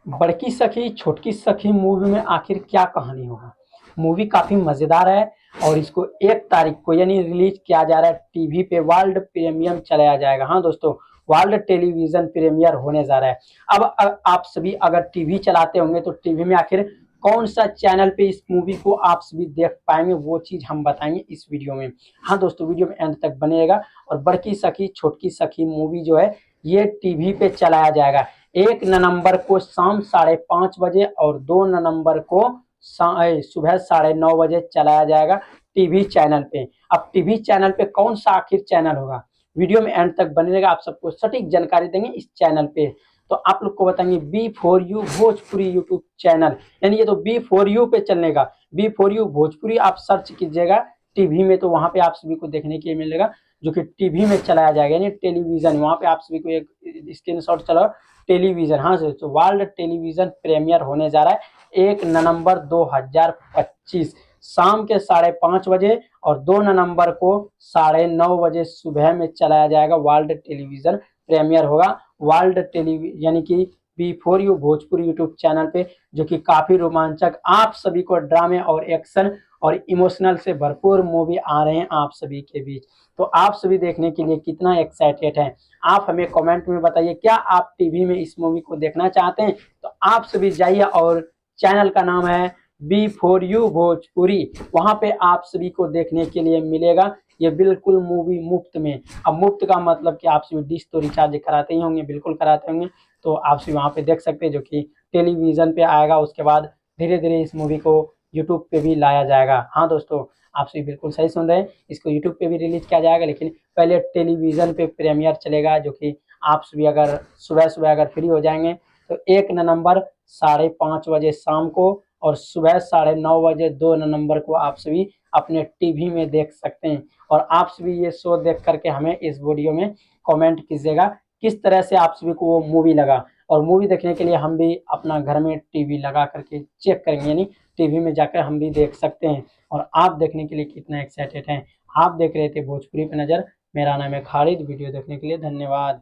बड़की सखी छोटकी सखी मूवी में आखिर क्या कहानी होगा। मूवी काफी मजेदार है और इसको 1 तारीख को यानी रिलीज किया जा रहा है टीवी पे, वर्ल्ड प्रीमियम चलाया जाएगा। हाँ दोस्तों, वर्ल्ड टेलीविजन प्रीमियर होने जा रहा है। अब आप सभी अगर टीवी चलाते होंगे तो टीवी में आखिर कौन सा चैनल पे इस मूवी को आप सभी देख पाएंगे, वो चीज हम बताएंगे इस वीडियो में। हाँ दोस्तों, वीडियो में एंड तक बनेगा। और बड़की सखी छोटकी सखी मूवी जो है ये टीवी पे चलाया जाएगा 1 नवंबर को शाम 5:30 बजे और 2 नवंबर को सुबह 9:30 बजे चलाया जाएगा टीवी चैनल पे। अब टीवी चैनल पे कौन सा आखिर चैनल होगा, वीडियो में एंड तक बने रहेगा। आप सबको सटीक जानकारी देंगे इस चैनल पे। तो आप लोग को बताएंगे B4U भोजपुरी यूट्यूब चैनल, यानी ये तो B4U पे चलने का। B4U भोजपुरी आप सर्च कीजिएगा टीवी में, तो वहां पे आप सभी को देखने के लिए मिलेगा, जो कि टीवी में चलाया जाएगा यानी टेलीविजन। वहां पे आप सभी को एक स्क्रीनशॉट चला टेलीविजन। हाँ सर, तो वर्ल्ड टेलीविजन प्रीमियर होने जा रहा है 1 नवंबर 2025 शाम के 5:30 बजे और 2 नवंबर को 9:30 बजे सुबह में चलाया जाएगा। वर्ल्ड टेलीविजन प्रीमियर होगा वर्ल्ड टेलीविजन यानी कि B4U भोजपुरी यूट्यूब चैनल पे, जो कि काफी रोमांचक आप सभी को ड्रामे और एक्शन और इमोशनल से भरपूर मूवी आ रहे हैं आप सभी के बीच। तो आप सभी देखने के लिए कितना एक्साइटेड हैं, आप हमें कमेंट में बताइए। क्या आप टीवी में इस मूवी को देखना चाहते हैं? तो आप सभी जाइए, और चैनल का नाम है B4U भोजपुरी, वहां पे आप सभी को देखने के लिए मिलेगा ये बिल्कुल मूवी मुफ्त में। अब मुफ्त का मतलब कि आप सभी डिश तो रिचार्ज कराते ही होंगे, बिल्कुल कराते होंगे, तो आप सभी वहां पे देख सकते हैं, जो कि टेलीविजन पे आएगा। उसके बाद धीरे धीरे इस मूवी को यूट्यूब पे भी लाया जाएगा। हाँ दोस्तों, आप सभी बिल्कुल सही सुन रहे हैं, इसको यूट्यूब पे भी रिलीज किया जाएगा, लेकिन पहले टेलीविजन पे प्रीमियर चलेगा, जो कि आप सभी अगर सुबह सुबह अगर फ्री हो जाएंगे तो 1 नवंबर 5:30 बजे शाम को और सुबह 9:30 बजे 2 नवंबर को आप सभी अपने टीवी में देख सकते हैं। और आप सभी ये शो देख करके हमें इस वीडियो में कमेंट कीजिएगा किस तरह से आप सभी को वो मूवी लगा। और मूवी देखने के लिए हम भी अपना घर में टीवी लगा करके चेक करेंगे, यानी टीवी में जाकर हम भी देख सकते हैं। और आप देखने के लिए कितना एक्साइटेड हैं। आप देख रहे थे भोजपुरी पे नजर, मेरा नाम है खालिद। वीडियो देखने के लिए धन्यवाद।